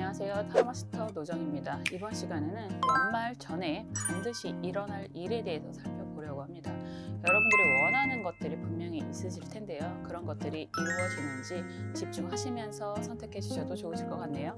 안녕하세요. 타로마스터 노정입니다. 이번 시간에는 연말 전에 반드시 일어날 일에 대해서 살펴보려고 합니다. 여러분들이 원하는 것들이 분명히 있으실 텐데요. 그런 것들이 이루어지는지 집중하시면서 선택해 주셔도 좋으실 것 같네요.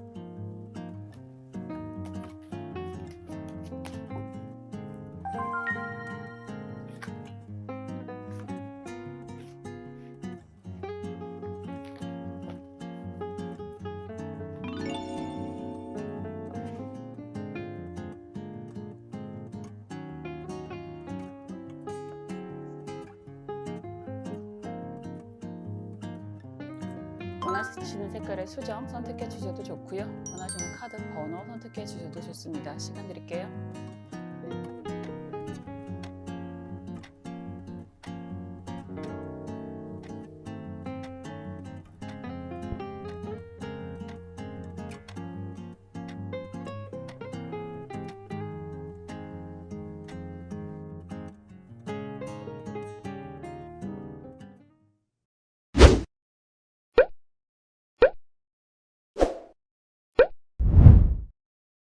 원하시는 색깔의 수정 선택해 주셔도 좋고요. 원하시는 카드 번호 선택해 주셔도 좋습니다. 시간 드릴게요.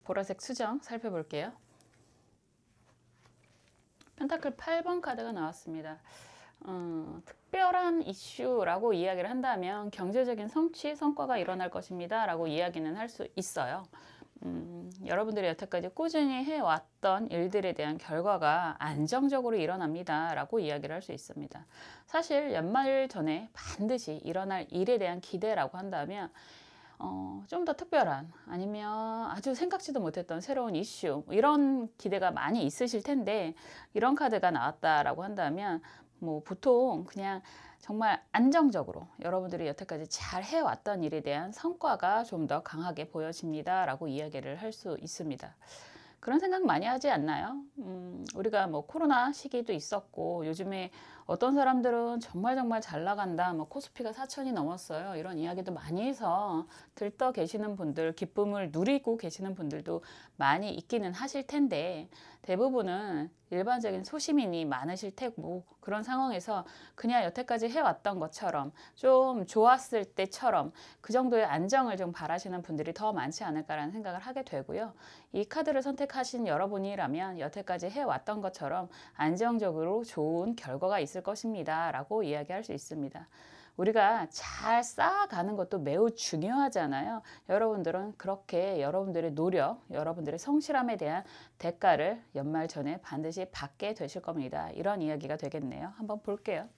보라색 수정 살펴볼게요. 펜타클 8번 카드가 나왔습니다. 특별한 이슈라고 이야기를 한다면 경제적인 성취, 성과가 일어날 것입니다 라고 이야기는 할 수 있어요. 여러분들이 여태까지 꾸준히 해왔던 일들에 대한 결과가 안정적으로 일어납니다 라고 이야기를 할 수 있습니다. 사실 연말 전에 반드시 일어날 일에 대한 기대라고 한다면 좀 더 특별한 아니면 아주 생각지도 못했던 새로운 이슈 이런 기대가 많이 있으실 텐데, 이런 카드가 나왔다라고 한다면 뭐 보통 그냥 정말 안정적으로 여러분들이 여태까지 잘 해왔던 일에 대한 성과가 좀 더 강하게 보여집니다 라고 이야기를 할 수 있습니다. 그런 생각 많이 하지 않나요? 우리가 뭐 코로나 시기도 있었고, 요즘에 어떤 사람들은 정말 잘 나간다, 뭐 코스피가 4천이 넘었어요, 이런 이야기도 많이 해서 들떠 계시는 분들, 기쁨을 누리고 계시는 분들도 많이 있기는 하실 텐데, 대부분은 일반적인 소시민이 많으실 테고, 그런 상황에서 그냥 여태까지 해왔던 것처럼 좀 좋았을 때처럼 그 정도의 안정을 좀 바라시는 분들이 더 많지 않을까라는 생각을 하게 되고요. 이 카드를 선택하신 여러분이라면 여태까지 해왔던 것처럼 안정적으로 좋은 결과가 있을 것입니다 라고 이야기할 수 있습니다. 우리가 잘 쌓아가는 것도 매우 중요하잖아요. 여러분들은 그렇게 여러분들의 노력, 여러분들의 성실함에 대한 대가를 연말 전에 반드시 받게 되실 겁니다. 이런 이야기가 되겠네요. 한번 볼게요.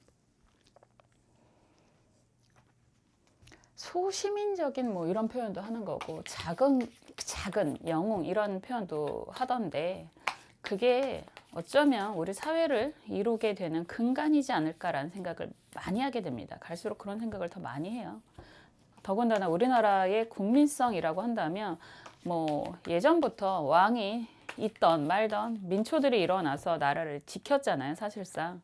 소시민적인 뭐 이런 표현도 하는 거고, 작은 영웅 이런 표현도 하던데, 그게 어쩌면 우리 사회를 이루게 되는 근간이지 않을까라는 생각을 많이 하게 됩니다. 갈수록 그런 생각을 더 많이 해요. 더군다나 우리나라의 국민성이라고 한다면 뭐 예전부터 왕이 있던 말던 민초들이 일어나서 나라를 지켰잖아요, 사실상.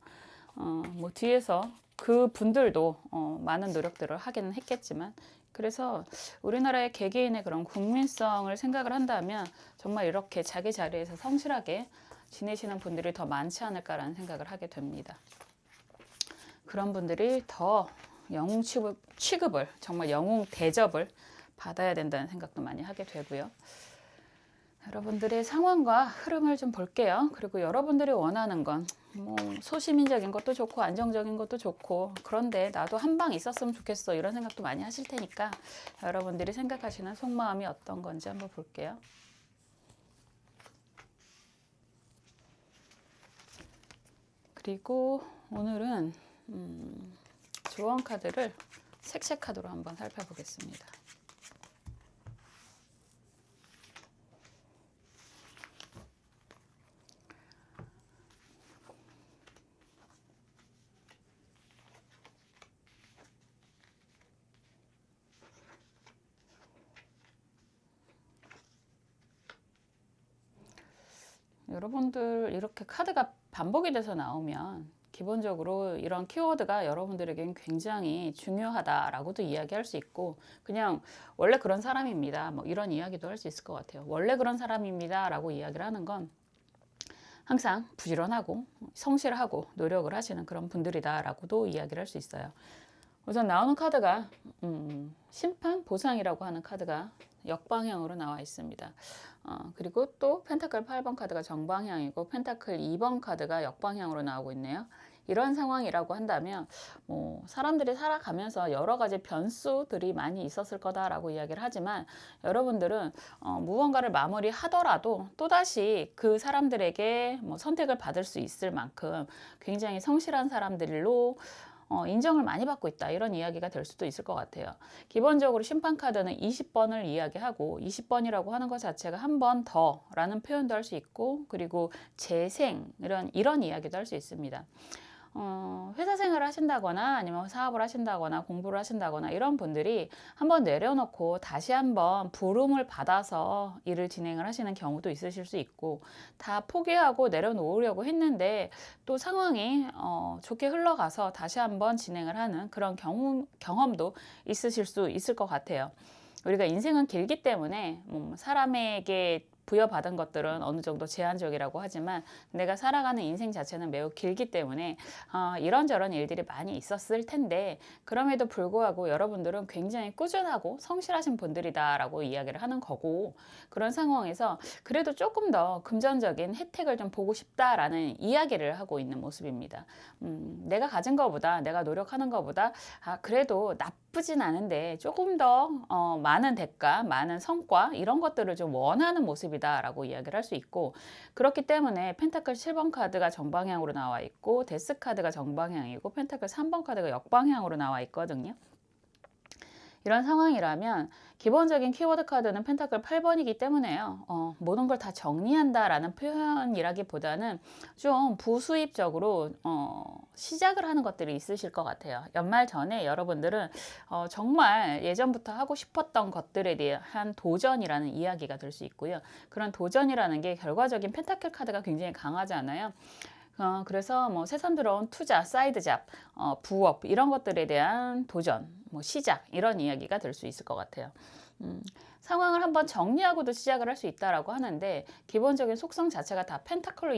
뭐 뒤에서 그 분들도 많은 노력들을 하기는 했겠지만, 그래서 우리나라의 개개인의 그런 국민성을 생각을 한다면 정말 이렇게 자기 자리에서 성실하게 지내시는 분들이 더 많지 않을까라는 생각을 하게 됩니다. 그런 분들이 더 영웅 취급을, 정말 영웅 대접을 받아야 된다는 생각도 많이 하게 되고요. 여러분들의 상황과 흐름을 좀 볼게요. 그리고 여러분들이 원하는 건 뭐 소시민적인 것도 좋고 안정적인 것도 좋고, 그런데 나도 한 방 있었으면 좋겠어, 이런 생각도 많이 하실 테니까 여러분들이 생각하시는 속마음이 어떤 건지 한번 볼게요. 그리고 오늘은 조언 카드를 색채 카드로 한번 살펴보겠습니다. 여러분들 이렇게 카드가 반복이 돼서 나오면 기본적으로 이런 키워드가 여러분들에겐 굉장히 중요하다라고도 이야기할 수 있고, 그냥 원래 그런 사람입니다, 뭐 이런 이야기도 할 수 있을 것 같아요. 원래 그런 사람입니다 라고 이야기를 하는 건 항상 부지런하고 성실하고 노력을 하시는 그런 분들이다 라고도 이야기를 할 수 있어요. 우선 나오는 카드가 심판 보상이라고 하는 카드가 역방향으로 나와 있습니다. 그리고 또 펜타클 8번 카드가 정방향이고 펜타클 2번 카드가 역방향으로 나오고 있네요. 이런 상황이라고 한다면 뭐 사람들이 살아가면서 여러 가지 변수들이 많이 있었을 거다라고 이야기를 하지만, 여러분들은 무언가를 마무리하더라도 또다시 그 사람들에게 뭐 선택을 받을 수 있을 만큼 굉장히 성실한 사람들로 인정을 많이 받고 있다, 이런 이야기가 될 수도 있을 것 같아요. 기본적으로 심판카드는 20번을 이야기하고 20번이라고 하는 것 자체가 한 번 더 라는 표현도 할 수 있고, 그리고 재생 이런 이야기도 할 수 있습니다. 회사 생활을 하신다거나 아니면 사업을 하신다거나 공부를 하신다거나 이런 분들이 한번 내려놓고 다시 한번 부름을 받아서 일을 진행을 하시는 경우도 있으실 수 있고, 다 포기하고 내려놓으려고 했는데 또 상황이 좋게 흘러가서 다시 한번 진행을 하는 그런 경험도 있으실 수 있을 것 같아요. 우리가 인생은 길기 때문에 사람에게 부여받은 것들은 어느 정도 제한적이라고 하지만 내가 살아가는 인생 자체는 매우 길기 때문에 이런저런 일들이 많이 있었을 텐데, 그럼에도 불구하고 여러분들은 굉장히 꾸준하고 성실하신 분들이다라고 이야기를 하는 거고, 그런 상황에서 그래도 조금 더 금전적인 혜택을 좀 보고 싶다라는 이야기를 하고 있는 모습입니다. 내가 가진 것보다, 내가 노력하는 것보다 그래도 나쁘진 않은데 조금 더 많은 대가, 많은 성과 이런 것들을 좀 원하는 모습이다 라고 이야기를 할 수 있고, 그렇기 때문에 펜타클 7번 카드가 정방향으로 나와 있고 데스 카드가 정방향이고 펜타클 3번 카드가 역방향으로 나와 있거든요. 이런 상황이라면 기본적인 키워드 카드는 펜타클 8번이기 때문에요. 모든 걸 다 정리한다라는 표현이라기보다는 좀 부수입적으로 시작을 하는 것들이 있으실 것 같아요. 연말 전에 여러분들은 정말 예전부터 하고 싶었던 것들에 대한 도전이라는 이야기가 될 수 있고요. 그런 도전이라는 게 결과적인 펜타클 카드가 굉장히 강하잖아요. 그래서 뭐 새삼 들어온 투자, 사이드 잡, 부업 이런 것들에 대한 도전, 뭐 시작 이런 이야기가 될 수 있을 것 같아요. 상황을 한번 정리하고도 시작을 할 수 있다라고 하는데, 기본적인 속성 자체가 다 펜타클로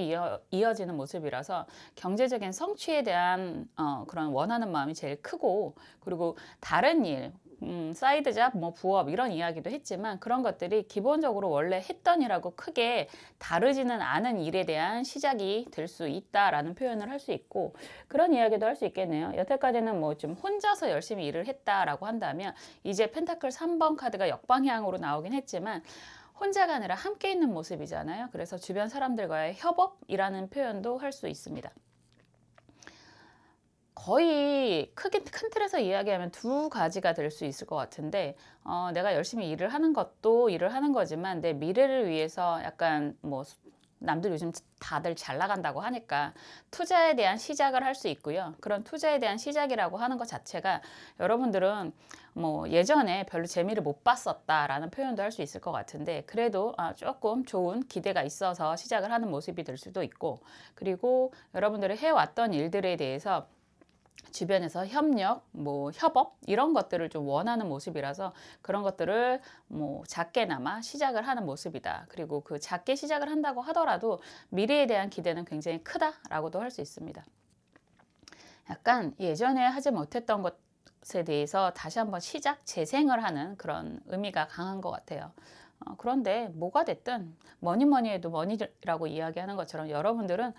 이어지는 모습이라서 경제적인 성취에 대한 그런 원하는 마음이 제일 크고, 그리고 다른 일, 사이드 잡, 뭐 부업 이런 이야기도 했지만 그런 것들이 기본적으로 원래 했던 일하고 크게 다르지는 않은 일에 대한 시작이 될 수 있다라는 표현을 할 수 있고, 그런 이야기도 할 수 있겠네요. 여태까지는 뭐 좀 혼자서 열심히 일을 했다라고 한다면 이제 펜타클 3번 카드가 역방향으로 나오긴 했지만 혼자가 아니라 함께 있는 모습이잖아요. 그래서 주변 사람들과의 협업이라는 표현도 할 수 있습니다. 거의 큰 틀에서 이야기하면 두 가지가 될 수 있을 것 같은데, 내가 열심히 일을 하는 것도 일을 하는 거지만 내 미래를 위해서 약간 뭐 남들 요즘 다들 잘 나간다고 하니까 투자에 대한 시작을 할 수 있고요. 그런 투자에 대한 시작이라고 하는 것 자체가 여러분들은 뭐 예전에 별로 재미를 못 봤었다라는 표현도 할 수 있을 것 같은데, 그래도 조금 좋은 기대가 있어서 시작을 하는 모습이 될 수도 있고, 그리고 여러분들이 해왔던 일들에 대해서 주변에서 협력, 뭐 협업 이런 것들을 좀 원하는 모습이라서 그런 것들을 뭐 작게나마 시작을 하는 모습이다. 그리고 그 작게 시작을 한다고 하더라도 미래에 대한 기대는 굉장히 크다라고도 할 수 있습니다. 약간 예전에 하지 못했던 것에 대해서 다시 한번 시작, 재생을 하는 그런 의미가 강한 것 같아요. 그런데 뭐가 됐든 뭐니 해도 머니라고 이야기하는 것처럼 여러분들은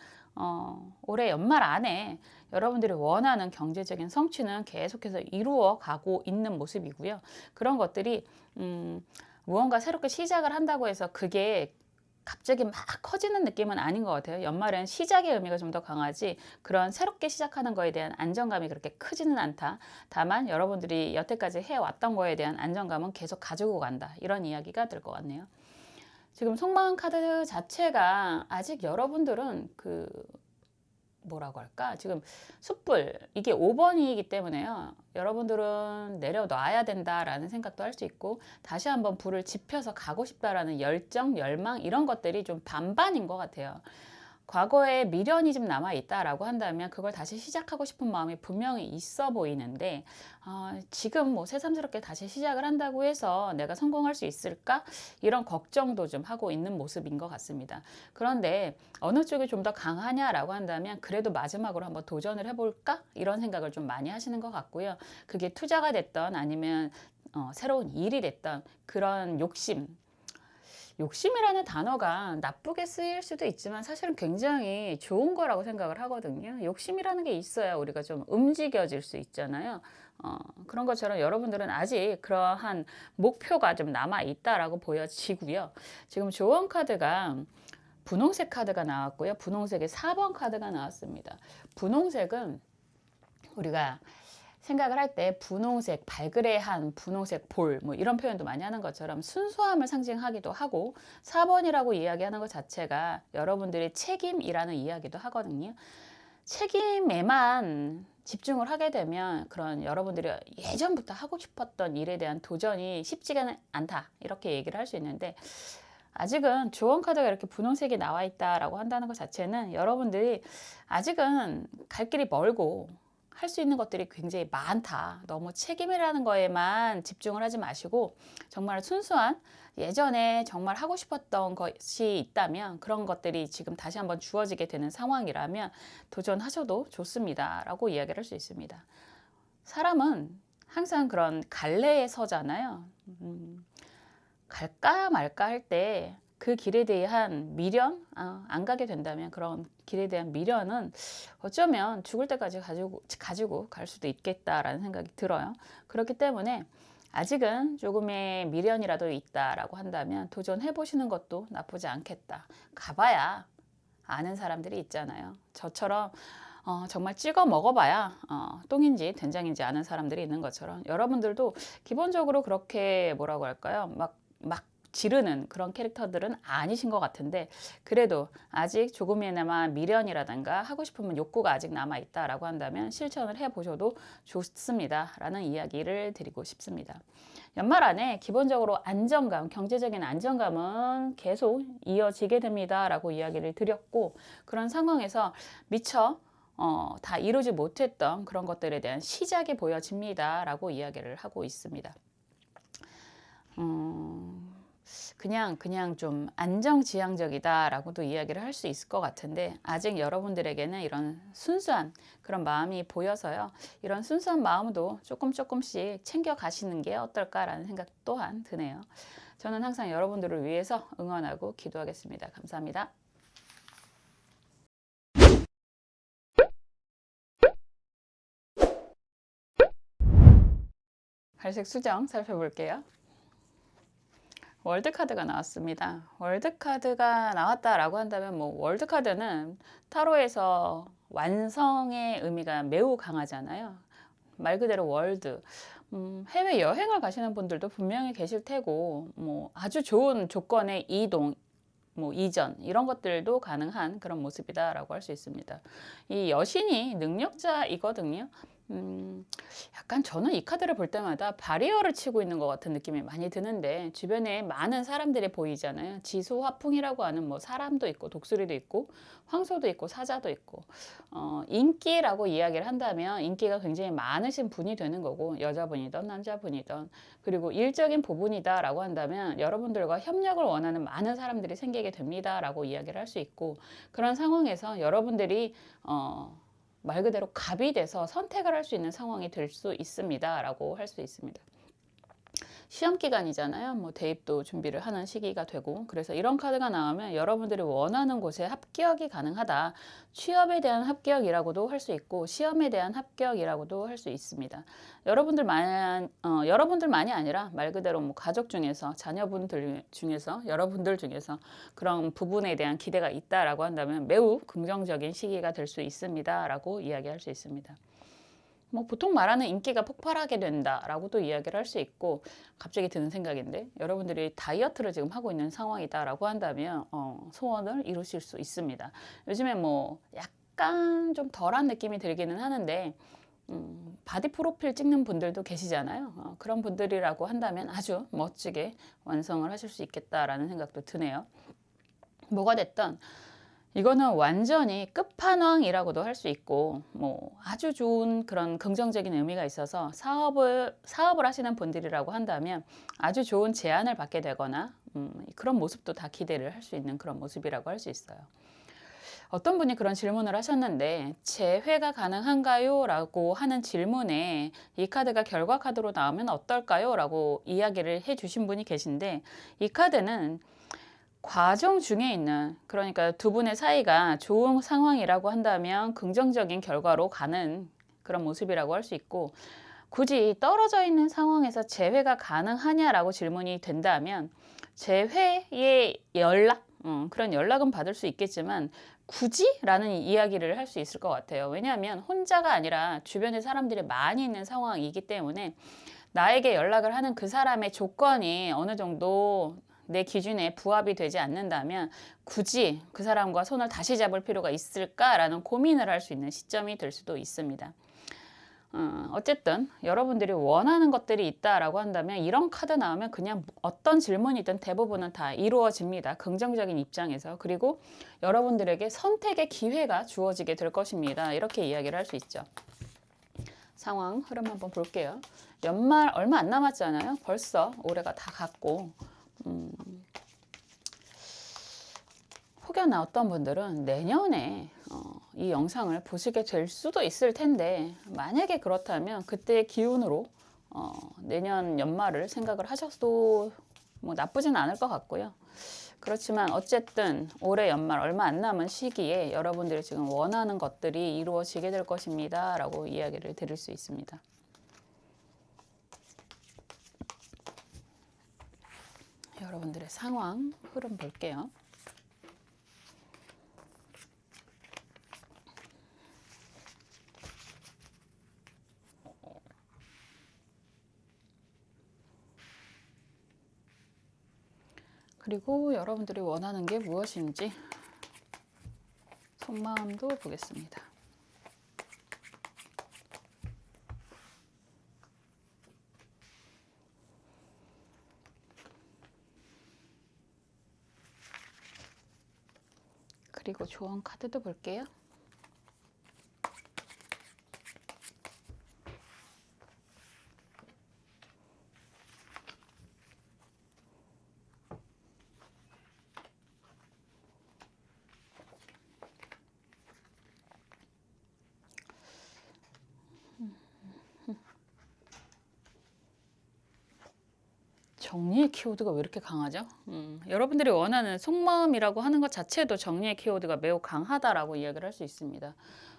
올해 연말 안에 여러분들이 원하는 경제적인 성취는 계속해서 이루어 가고 있는 모습이고요. 그런 것들이 무언가 새롭게 시작을 한다고 해서 그게 갑자기 막 커지는 느낌은 아닌 것 같아요. 연말엔 시작의 의미가 좀 더 강하지 그런 새롭게 시작하는 거에 대한 안정감이 그렇게 크지는 않다. 다만 여러분들이 여태까지 해왔던 거에 대한 안정감은 계속 가지고 간다. 이런 이야기가 될 것 같네요. 지금 속마음 카드 자체가 아직 여러분들은 뭐라고 할까? 지금 숯불, 이게 5번이기 때문에요. 여러분들은 내려놔야 된다라는 생각도 할 수 있고, 다시 한번 불을 지펴서 가고 싶다라는 열정, 열망, 이런 것들이 좀 반반인 것 같아요. 과거에 미련이 좀 남아있다라고 한다면 그걸 다시 시작하고 싶은 마음이 분명히 있어 보이는데 지금 뭐 새삼스럽게 다시 시작을 한다고 해서 내가 성공할 수 있을까? 이런 걱정도 좀 하고 있는 모습인 것 같습니다. 그런데 어느 쪽이 좀 더 강하냐라고 한다면 그래도 마지막으로 한번 도전을 해볼까? 이런 생각을 좀 많이 하시는 것 같고요. 그게 투자가 됐던 아니면 새로운 일이 됐던 그런 욕심이라는 단어가 나쁘게 쓰일 수도 있지만 사실은 굉장히 좋은 거라고 생각을 하거든요. 욕심이라는 게 있어야 우리가 좀 움직여질 수 있잖아요. 그런 것처럼 여러분들은 아직 그러한 목표가 좀 남아 있다라고 보여지고요. 지금 조언 카드가 분홍색 카드가 나왔고요. 분홍색의 4번 카드가 나왔습니다. 분홍색은 우리가 생각을 할 때 분홍색, 발그레한 분홍색 볼, 뭐 이런 표현도 많이 하는 것처럼 순수함을 상징하기도 하고 4번이라고 이야기하는 것 자체가 여러분들의 책임이라는 이야기도 하거든요. 책임에만 집중을 하게 되면 그런 여러분들이 예전부터 하고 싶었던 일에 대한 도전이 쉽지가 않다 이렇게 얘기를 할 수 있는데 아직은 조언 카드가 이렇게 분홍색이 나와 있다라고 한다는 것 자체는 여러분들이 아직은 갈 길이 멀고 할 수 있는 것들이 굉장히 많다. 너무 책임이라는 거에만 집중을 하지 마시고 정말 순수한 예전에 정말 하고 싶었던 것이 있다면 그런 것들이 지금 다시 한번 주어지게 되는 상황이라면 도전하셔도 좋습니다. 라고 이야기를 할 수 있습니다. 사람은 항상 그런 갈래에 서잖아요. 갈까 말까 할 때 그 길에 대한 미련, 안 가게 된다면 그런 길에 대한 미련은 어쩌면 죽을 때까지 가지고 갈 수도 있겠다라는 생각이 들어요. 그렇기 때문에 아직은 조금의 미련이라도 있다라고 한다면 도전해 보시는 것도 나쁘지 않겠다. 가봐야 아는 사람들이 있잖아요. 저처럼 정말 찍어 먹어봐야 똥인지 된장인지 아는 사람들이 있는 것처럼 여러분들도 기본적으로 그렇게 뭐라고 할까요? 막 지르는 그런 캐릭터들은 아니신 것 같은데 그래도 아직 조금이나마 미련이라든가 하고 싶으면 욕구가 아직 남아있다라고 한다면 실천을 해보셔도 좋습니다 라는 이야기를 드리고 싶습니다. 연말 안에 기본적으로 안정감, 경제적인 안정감은 계속 이어지게 됩니다 라고 이야기를 드렸고 그런 상황에서 미처 다 이루지 못했던 그런 것들에 대한 시작이 보여집니다 라고 이야기를 하고 있습니다. 그냥 좀 안정지향적이다라고도 이야기를 할 수 있을 것 같은데 아직 여러분들에게는 이런 순수한 그런 마음이 보여서요. 이런 순수한 마음도 조금씩 챙겨가시는 게 어떨까라는 생각 또한 드네요. 저는 항상 여러분들을 위해서 응원하고 기도하겠습니다. 감사합니다. 갈색 수정 살펴볼게요. 월드카드가 나왔습니다. 월드카드가 나왔다라고 한다면 월드카드는 타로에서 완성의 의미가 매우 강하잖아요. 말 그대로 월드. 해외 여행을 가시는 분들도 분명히 계실 테고 아주 좋은 조건의 이동, 이전 이런 것들도 가능한 그런 모습이다라고 할 수 있습니다. 이 여신이 능력자이거든요. 약간 저는 이 카드를 볼 때마다 바리어를 치고 있는 것 같은 느낌이 많이 드는데 주변에 많은 사람들이 보이잖아요. 지소화풍이라고 하는 사람도 있고 독수리도 있고 황소도 있고 사자도 있고 인기라고 이야기를 한다면 인기가 굉장히 많으신 분이 되는 거고 여자분이든 남자분이든 그리고 일적인 부분이다 라고 한다면 여러분들과 협력을 원하는 많은 사람들이 생기게 됩니다 라고 이야기를 할 수 있고 그런 상황에서 여러분들이 말 그대로 갑이 돼서 선택을 할 수 있는 상황이 될 수 있습니다 라고 할 수 있습니다. 시험 기간이잖아요. 대입도 준비를 하는 시기가 되고 그래서 이런 카드가 나오면 여러분들이 원하는 곳에 합격이 가능하다. 취업에 대한 합격이라고도 할 수 있고 시험에 대한 합격이라고도 할 수 있습니다. 여러분들만이 아니라 말 그대로 가족 중에서 자녀분들 중에서 여러분들 중에서 그런 부분에 대한 기대가 있다라고 한다면 매우 긍정적인 시기가 될 수 있습니다 라고 이야기할 수 있습니다. 보통 말하는 인기가 폭발하게 된다라고도 이야기를 할 수 있고 갑자기 드는 생각인데 여러분들이 다이어트를 지금 하고 있는 상황이다라고 한다면 소원을 이루실 수 있습니다. 요즘에 약간 좀 덜한 느낌이 들기는 하는데 바디 프로필 찍는 분들도 계시잖아요. 그런 분들이라고 한다면 아주 멋지게 완성을 하실 수 있겠다라는 생각도 드네요. 뭐가 됐든 이거는 완전히 끝판왕이라고도 할 수 있고 뭐 아주 좋은 그런 긍정적인 의미가 있어서 사업을 하시는 분들이라고 한다면 아주 좋은 제안을 받게 되거나 그런 모습도 다 기대를 할 수 있는 그런 모습이라고 할 수 있어요. 어떤 분이 그런 질문을 하셨는데 재회가 가능한가요? 라고 하는 질문에 이 카드가 결과 카드로 나오면 어떨까요? 라고 이야기를 해 주신 분이 계신데, 이 카드는 과정 중에 있는, 그러니까 두 분의 사이가 좋은 상황이라고 한다면 긍정적인 결과로 가는 그런 모습이라고 할 수 있고, 굳이 떨어져 있는 상황에서 재회가 가능하냐라고 질문이 된다면 재회의 연락, 그런 연락은 받을 수 있겠지만 굳이? 라는 이야기를 할 수 있을 것 같아요. 왜냐하면 혼자가 아니라 주변에 사람들이 많이 있는 상황이기 때문에 나에게 연락을 하는 그 사람의 조건이 어느 정도 내 기준에 부합이 되지 않는다면 굳이 그 사람과 손을 다시 잡을 필요가 있을까라는 고민을 할 수 있는 시점이 될 수도 있습니다. 어쨌든 여러분들이 원하는 것들이 있다라고 한다면 이런 카드 나오면 그냥 어떤 질문이든 대부분은 다 이루어집니다. 긍정적인 입장에서. 그리고 여러분들에게 선택의 기회가 주어지게 될 것입니다. 이렇게 이야기를 할 수 있죠. 상황 흐름 한번 볼게요. 연말 얼마 안 남았잖아요. 벌써 올해가 다 갔고 혹여나 어떤 분들은 내년에 이 영상을 보시게 될 수도 있을 텐데, 만약에 그렇다면 그때의 기운으로 내년 연말을 생각을 하셔도 뭐 나쁘진 않을 것 같고요. 그렇지만 어쨌든 올해 연말 얼마 안 남은 시기에 여러분들이 지금 원하는 것들이 이루어지게 될 것입니다 라고 이야기를 드릴 수 있습니다. 여러분들의 상황 흐름 볼게요. 그리고 여러분들이 원하는 게 무엇인지 속마음도 보겠습니다. 그리고 조언 카드도 볼게요. 정리의 키워드가 왜 이렇게 강하죠? 여러분들이 원하는 속마음이라고 하는 것 자체도 정리의 키워드가 매우 강하다라고 이야기를 할 수 있습니다.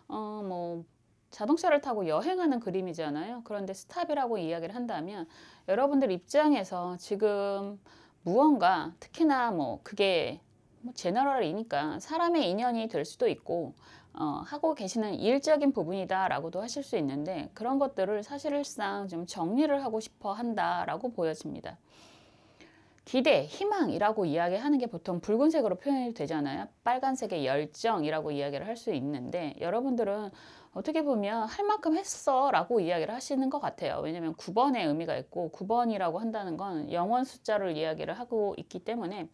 뭐 자동차를 타고 여행하는 그림이잖아요. 그런데 스탑이라고 이야기를 한다면 여러분들 입장에서 지금 무언가, 특히나 뭐 그게 뭐 제너럴이니까 사람의 인연이 될 수도 있고 하고 계시는 일적인 부분이다라고도 하실 수 있는데, 그런 것들을 사실상 좀 정리를 하고 싶어 한다라고 보여집니다. 기대, 희망이라고 이야기하는 게 보통 붉은색으로 표현이 되잖아요. 빨간색의 열정이라고 이야기를 할 수 있는데, 여러분들은 어떻게 보면 할 만큼 했어 라고 이야기를 하시는 것 같아요. 왜냐하면 9번의 의미가 있고 9번이라고 한다는 건 영원 숫자를 이야기를 하고 있기 때문에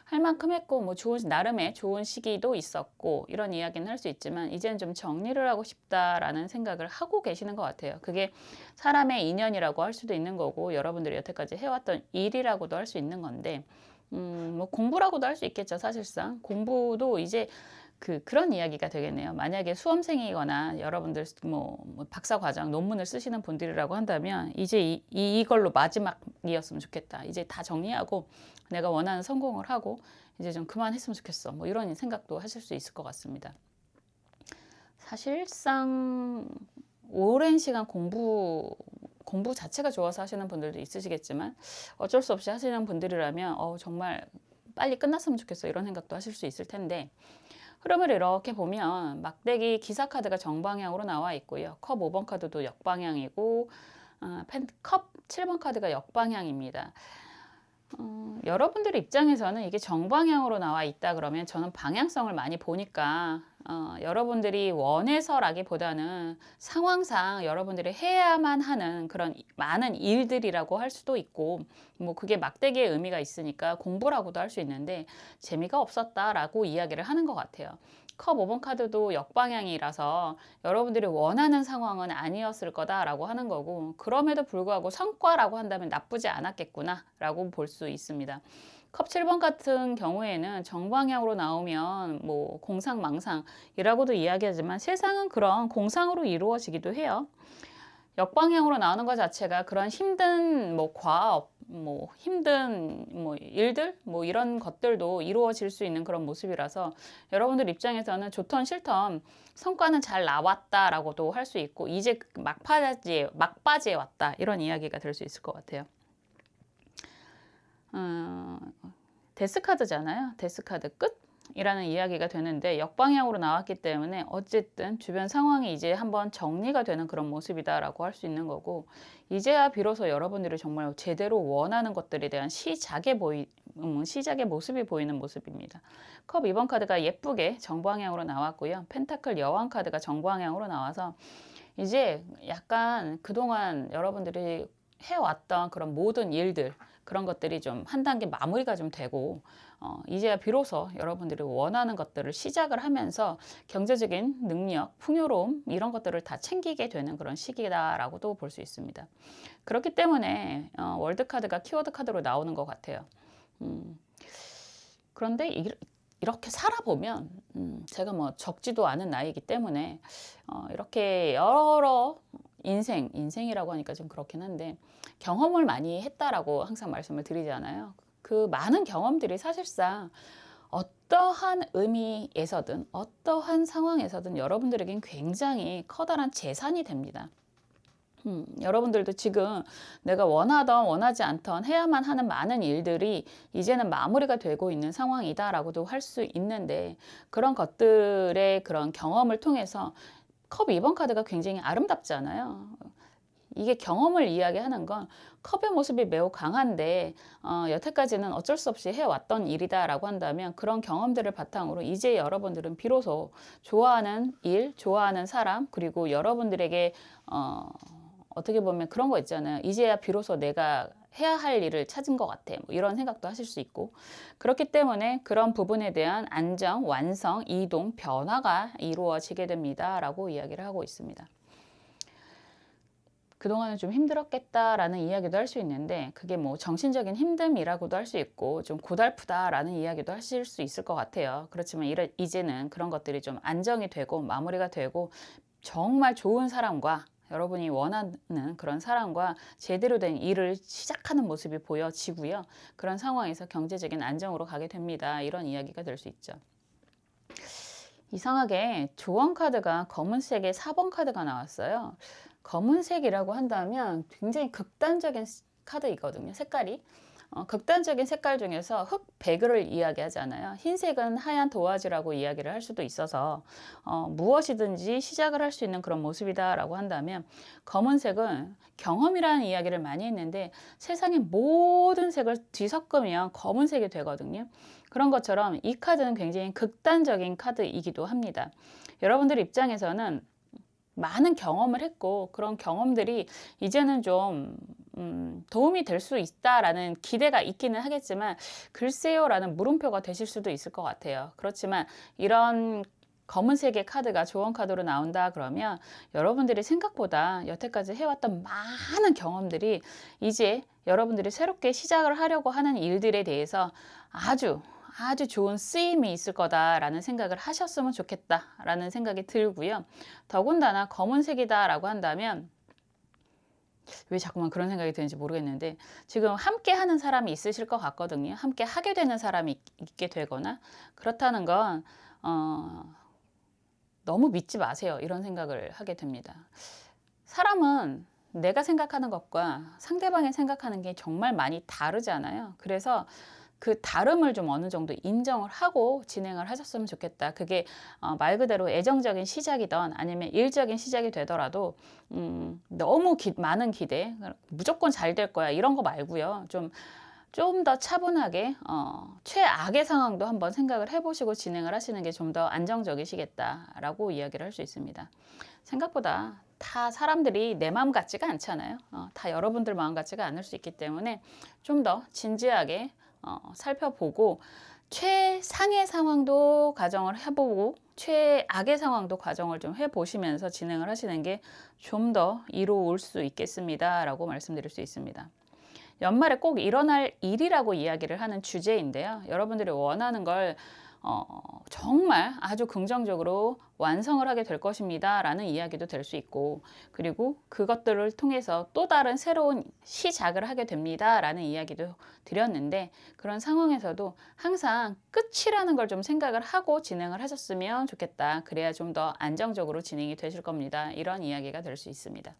할 만큼 했고 뭐 나름의 좋은 시기도 있었고 이런 이야기는 할 수 있지만 이제는 좀 정리를 하고 싶다라는 생각을 하고 계시는 것 같아요. 그게 사람의 인연이라고 할 수도 있는 거고 여러분들이 여태까지 해왔던 일이라고도 할 수 있는 건데 뭐 공부라고도 할 수 있겠죠. 사실상 공부도 이제 그런 이야기가 되겠네요. 만약에 수험생이거나 여러분들 뭐 박사 과정 논문을 쓰시는 분들이라고 한다면 이제 이걸로 마지막이었으면 좋겠다. 이제 다 정리하고 내가 원하는 성공을 하고 이제 좀 그만했으면 좋겠어. 뭐 이런 생각도 하실 수 있을 것 같습니다. 사실상 오랜 시간 공부 자체가 좋아서 하시는 분들도 있으시겠지만 어쩔 수 없이 하시는 분들이라면 정말 빨리 끝났으면 좋겠어 이런 생각도 하실 수 있을 텐데, 흐름을 이렇게 보면 막대기 기사 카드가 정방향으로 나와 있고요. 컵 5번 카드도 역방향이고 컵 7번 카드가 역방향입니다. 여러분들 입장에서는 이게 정방향으로 나와 있다 그러면 저는 방향성을 많이 보니까 여러분들이 원해서라기보다는 상황상 여러분들이 해야만 하는 그런 많은 일들이라고 할 수도 있고, 뭐 그게 막대기의 의미가 있으니까 공부라고도 할 수 있는데 재미가 없었다라고 이야기를 하는 것 같아요. 컵 5번 카드도 역방향이라서 여러분들이 원하는 상황은 아니었을 거다라고 하는 거고, 그럼에도 불구하고 성과라고 한다면 나쁘지 않았겠구나라고 볼 수 있습니다. 컵 7번 같은 경우에는 정방향으로 나오면 뭐 공상망상이라고도 이야기하지만 세상은 그런 공상으로 이루어지기도 해요. 역방향으로 나오는 것 자체가 그런 힘든 뭐 과업, 뭐 힘든 뭐 일들, 뭐 이런 것들도 이루어질 수 있는 그런 모습이라서 여러분들 입장에서는 좋던 싫던 성과는 잘 나왔다라고도 할 수 있고, 이제 막바지에 왔다, 이런 이야기가 될 수 있을 것 같아요. 데스카드잖아요. 데스카드 끝이라는 이야기가 되는데 역방향으로 나왔기 때문에 어쨌든 주변 상황이 이제 한번 정리가 되는 그런 모습이다라고 할 수 있는 거고, 이제야 비로소 여러분들이 정말 제대로 원하는 것들에 대한 시작의 모습이 보이는 모습입니다. 컵 2번 카드가 예쁘게 정방향으로 나왔고요. 펜타클 여왕 카드가 정방향으로 나와서 이제 약간 그동안 여러분들이 해왔던 그런 모든 일들, 그런 것들이 좀 한 단계 마무리가 좀 되고, 이제야 비로소 여러분들이 원하는 것들을 시작을 하면서 경제적인 능력, 풍요로움, 이런 것들을 다 챙기게 되는 그런 시기다라고도 볼 수 있습니다. 그렇기 때문에 월드 카드가 키워드 카드로 나오는 것 같아요. 그런데 이렇게 살아보면, 제가 뭐 적지도 않은 나이이기 때문에 이렇게 여러 인생이라고 하니까 좀 그렇긴 한데, 경험을 많이 했다라고 항상 말씀을 드리잖아요. 그 많은 경험들이 사실상 어떠한 의미에서든 어떠한 상황에서든 여러분들에겐 굉장히 커다란 재산이 됩니다. 여러분들도 지금 내가 원하던 원하지 않던 해야만 하는 많은 일들이 이제는 마무리가 되고 있는 상황이다라고도 할 수 있는데, 그런 것들의 그런 경험을 통해서 컵 2번 카드가 굉장히 아름답잖아요. 이게 경험을 이야기하는 건 컵의 모습이 매우 강한데 여태까지는 어쩔 수 없이 해왔던 일이다라고 한다면, 그런 경험들을 바탕으로 이제 여러분들은 비로소 좋아하는 일, 좋아하는 사람, 그리고 여러분들에게 어떻게 보면 그런 거 있잖아요. 이제야 비로소 내가 해야 할 일을 찾은 것 같아, 뭐 이런 생각도 하실 수 있고, 그렇기 때문에 그런 부분에 대한 안정, 완성, 이동, 변화가 이루어지게 됩니다 라고 이야기를 하고 있습니다. 그동안은 좀 힘들었겠다라는 이야기도 할 수 있는데, 그게 뭐 정신적인 힘듦이라고도 할 수 있고 좀 고달프다라는 이야기도 하실 수 있을 것 같아요. 그렇지만 이제는 그런 것들이 좀 안정이 되고 마무리가 되고, 정말 좋은 사람과, 여러분이 원하는 그런 사람과 제대로 된 일을 시작하는 모습이 보여지고요. 그런 상황에서 경제적인 안정으로 가게 됩니다. 이런 이야기가 될 수 있죠. 이상하게 조언 카드가 검은색의 4번 카드가 나왔어요. 검은색이라고 한다면 굉장히 극단적인 카드이거든요. 색깔이. 극단적인 색깔 중에서 흑, 백을 이야기하잖아요. 흰색은 하얀 도화지라고 이야기를 할 수도 있어서 무엇이든지 시작을 할 수 있는 그런 모습이다라고 한다면, 검은색은 경험이라는 이야기를 많이 했는데 세상의 모든 색을 뒤섞으면 검은색이 되거든요. 그런 것처럼 이 카드는 굉장히 극단적인 카드이기도 합니다. 여러분들 입장에서는 많은 경험을 했고, 그런 경험들이 이제는 좀 도움이 될 수 있다라는 기대가 있기는 하겠지만, 글쎄요 라는 물음표가 되실 수도 있을 것 같아요. 그렇지만 이런 검은색의 카드가 조언 카드로 나온다 그러면, 여러분들이 생각보다 여태까지 해왔던 많은 경험들이 이제 여러분들이 새롭게 시작을 하려고 하는 일들에 대해서 아주 좋은 쓰임이 있을 거다라는 생각을 하셨으면 좋겠다라는 생각이 들고요. 더군다나 검은색이다라고 한다면, 왜 자꾸만 그런 생각이 드는지 모르겠는데, 지금 함께 하는 사람이 있으실 것 같거든요. 함께 하게 되는 사람이 있게 되거나, 그렇다는 건 너무 믿지 마세요, 이런 생각을 하게 됩니다. 사람은 내가 생각하는 것과 상대방이 생각하는 게 정말 많이 다르잖아요. 그래서 그 다름을 좀 어느 정도 인정을 하고 진행을 하셨으면 좋겠다. 그게 말 그대로 애정적인 시작이든 아니면 일적인 시작이 되더라도 너무 많은 기대, 무조건 잘 될 거야, 이런 거 말고요. 좀 좀 더 차분하게 최악의 상황도 한번 생각을 해보시고 진행을 하시는 게 좀 더 안정적이시겠다라고 이야기를 할 수 있습니다. 생각보다 다 사람들이 내 마음 같지가 않잖아요. 다 여러분들 마음 같지가 않을 수 있기 때문에 좀 더 진지하게 살펴보고 최상의 상황도 가정을 해보고 최악의 상황도 가정을 좀 해보시면서 진행을 하시는 게 좀 더 이로울 수 있겠습니다 라고 말씀드릴 수 있습니다. 연말에 꼭 일어날 일이라고 이야기를 하는 주제인데요. 여러분들이 원하는 걸 정말 아주 긍정적으로 완성을 하게 될 것입니다 라는 이야기도 될 수 있고, 그리고 그것들을 통해서 또 다른 새로운 시작을 하게 됩니다 라는 이야기도 드렸는데, 그런 상황에서도 항상 끝이라는 걸 좀 생각을 하고 진행을 하셨으면 좋겠다. 그래야 좀 더 안정적으로 진행이 되실 겁니다. 이런 이야기가 될 수 있습니다.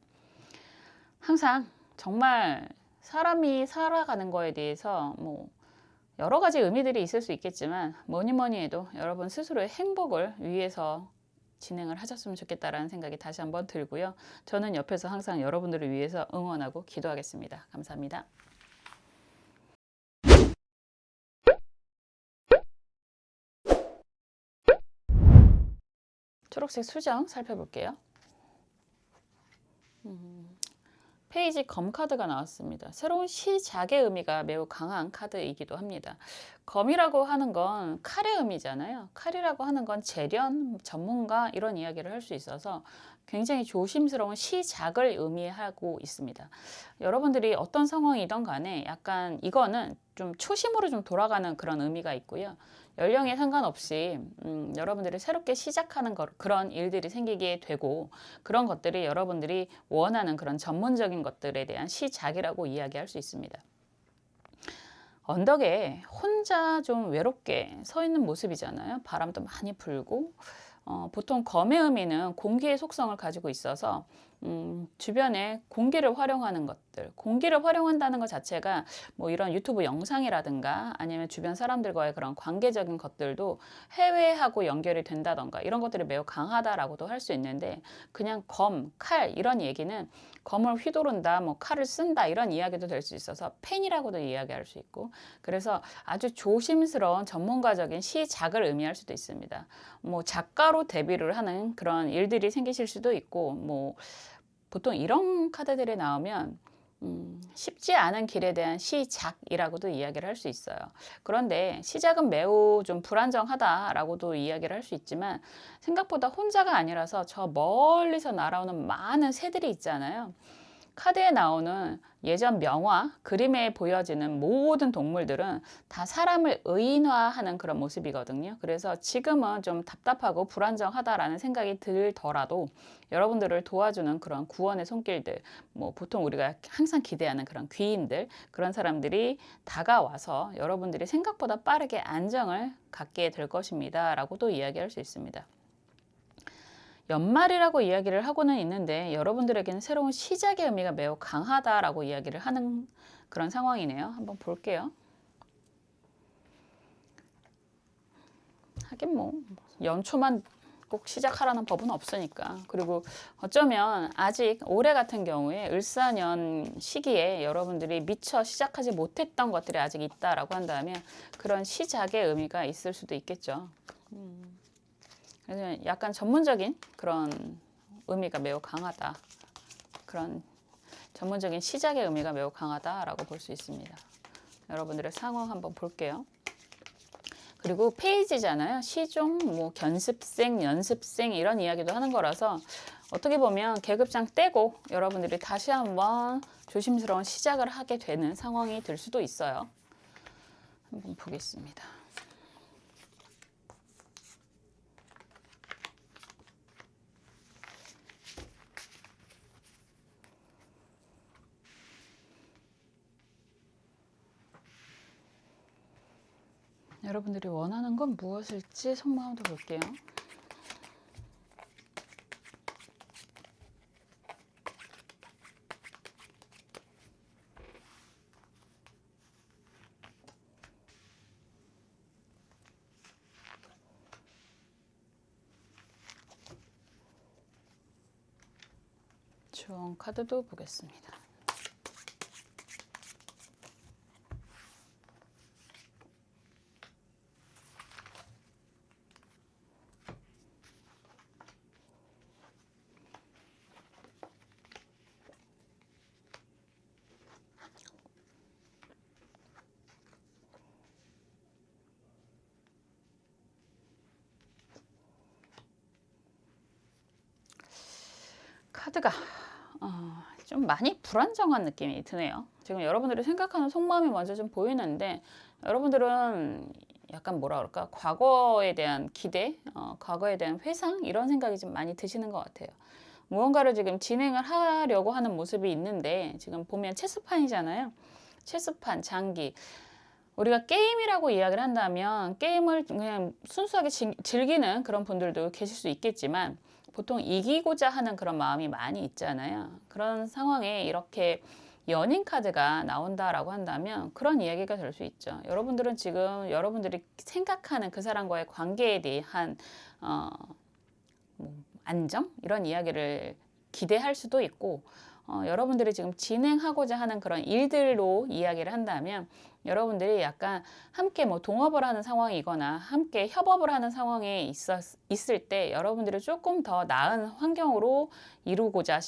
항상 정말 사람이 살아가는 거에 대해서 뭐 여러 가지 의미들이 있을 수 있겠지만, 뭐니 뭐니 해도 여러분 스스로의 행복을 위해서 진행을 하셨으면 좋겠다라는 생각이 다시 한번 들고요. 저는 옆에서 항상 여러분들을 위해서 응원하고 기도하겠습니다. 감사합니다. 초록색 수정 살펴볼게요. 페이지 검 카드가 나왔습니다. 새로운 시작의 의미가 매우 강한 카드이기도 합니다. 검이라고 하는 건 칼의 의미잖아요. 칼이라고 하는 건 재련, 전문가 이런 이야기를 할 수 있어서 굉장히 조심스러운 시작을 의미하고 있습니다. 여러분들이 어떤 상황이든 간에 약간 이거는 좀 초심으로 좀 돌아가는 그런 의미가 있고요. 연령에 상관없이 여러분들이 새롭게 시작하는 그런 일들이 생기게 되고, 그런 것들이 여러분들이 원하는 그런 전문적인 것들에 대한 시작이라고 이야기할 수 있습니다. 언덕에 혼자 좀 외롭게 서 있는 모습이잖아요. 바람도 많이 불고, 보통 검의 의미는 공기의 속성을 가지고 있어서 주변에 공기를 활용하는 것들, 공기를 활용한다는 것 자체가 뭐 이런 유튜브 영상이라든가 아니면 주변 사람들과의 그런 관계적인 것들도 해외하고 연결이 된다던가 이런 것들이 매우 강하다라고도 할 수 있는데, 그냥 검, 칼 이런 얘기는 검을 휘두른다, 뭐 칼을 쓴다 이런 이야기도 될 수 있어서 펜이라고도 이야기할 수 있고, 그래서 아주 조심스러운 전문가적인 시작을 의미할 수도 있습니다. 뭐 작가로 데뷔를 하는 그런 일들이 생기실 수도 있고, 뭐 보통 이런 카드들이 나오면 쉽지 않은 길에 대한 시작이라고도 이야기를 할 수 있어요. 그런데 시작은 매우 좀 불안정하다라고도 이야기를 할 수 있지만, 생각보다 혼자가 아니라서 저 멀리서 날아오는 많은 새들이 있잖아요. 카드에 나오는 예전 명화, 그림에 보여지는 모든 동물들은 다 사람을 의인화하는 그런 모습이거든요. 그래서 지금은 좀 답답하고 불안정하다라는 생각이 들더라도 여러분들을 도와주는 그런 구원의 손길들, 뭐 보통 우리가 항상 기대하는 그런 귀인들, 그런 사람들이 다가와서 여러분들이 생각보다 빠르게 안정을 갖게 될 것입니다 라고도 이야기할 수 있습니다. 연말이라고 이야기를 하고는 있는데 여러분들에게는 새로운 시작의 의미가 매우 강하다라고 이야기를 하는 그런 상황이네요. 한번 볼게요. 하긴 뭐 연초만 꼭 시작하라는 법은 없으니까. 그리고 어쩌면 아직 올해 같은 경우에 을사년 시기에 여러분들이 미처 시작하지 못했던 것들이 아직 있다라고 한다면 그런 시작의 의미가 있을 수도 있겠죠. 그래서 약간 전문적인 그런 의미가 매우 강하다. 그런 전문적인 시작의 의미가 매우 강하다라고 볼 수 있습니다. 여러분들의 상황 한번 볼게요. 그리고 페이지잖아요. 시종, 뭐 견습생, 연습생 이런 이야기도 하는 거라서 어떻게 보면 계급장 떼고 여러분들이 다시 한번 조심스러운 시작을 하게 되는 상황이 될 수도 있어요. 한번 보겠습니다. 여러분들이 원하는 건 무엇일지 속마음도 볼게요. 주원 카드도 보겠습니다. 카드가 좀 많이 불안정한 느낌이 드네요. 지금 여러분들이 생각하는 속마음이 먼저 좀 보이는데 여러분들은 약간 뭐라 그럴까 과거에 대한 기대, 과거에 대한 회상 이런 생각이 좀 많이 드시는 것 같아요. 무언가를 지금 진행을 하려고 하는 모습이 있는데 지금 보면 체스판이잖아요. 체스판, 장기. 우리가 게임이라고 이야기를 한다면 게임을 그냥 순수하게 즐기는 그런 분들도 계실 수 있겠지만 보통 이기고자 하는 그런 마음이 많이 있잖아요. 그런 상황에 이렇게 연인 카드가 나온다라고 한다면 그런 이야기가 될 수 있죠. 여러분들은 지금 여러분들이 생각하는 그 사람과의 관계에 대한 뭐 안정? 이런 이야기를 기대할 수도 있고 여러분들이 지금 진행하고자 하는 그런 일들로 이야기를 한다면 여러분들이 약간 함께 뭐 동업을 하는 상황이거나 함께 협업을 하는 상황에 있을 때 여러분들이 조금 더 나은 환경으로 이루고자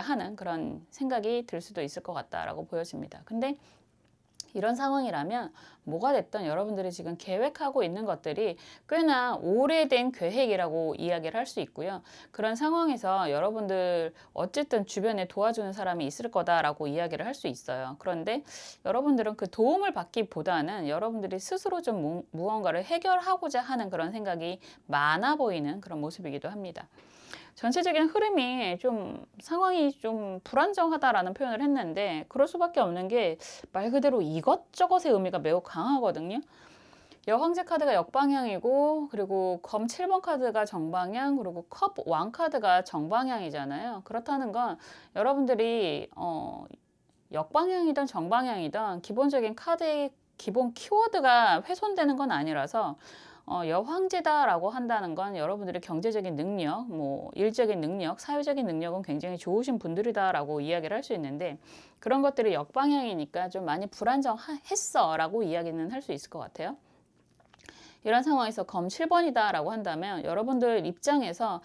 하는 그런 생각이 들 수도 있을 것 같다라고 보여집니다. 근데 이런 상황이라면 뭐가 됐든 여러분들이 지금 계획하고 있는 것들이 꽤나 오래된 계획이라고 이야기를 할 수 있고요. 그런 상황에서 여러분들 어쨌든 주변에 도와주는 사람이 있을 거다라고 이야기를 할 수 있어요. 그런데 여러분들은 그 도움을 받기보다는 여러분들이 스스로 좀 무언가를 해결하고자 하는 그런 생각이 많아 보이는 그런 모습이기도 합니다. 전체적인 흐름이 좀 상황이 좀 불안정하다라는 표현을 했는데 그럴 수밖에 없는 게 말 그대로 이것저것의 의미가 매우 강하거든요. 여황제 카드가 역방향이고 그리고 검 7번 카드가 정방향 그리고 컵 왕 카드가 정방향이잖아요. 그렇다는 건 여러분들이 역방향이든 정방향이든 기본적인 카드의 기본 키워드가 훼손되는 건 아니라서 여황제다라고 한다는 건 여러분들의 경제적인 능력, 뭐 일적인 능력, 사회적인 능력은 굉장히 좋으신 분들이다라고 이야기를 할 수 있는데 그런 것들이 역방향이니까 좀 많이 불안정했어라고 이야기는 할 수 있을 것 같아요. 이런 상황에서 검 7번이다라고 한다면 여러분들 입장에서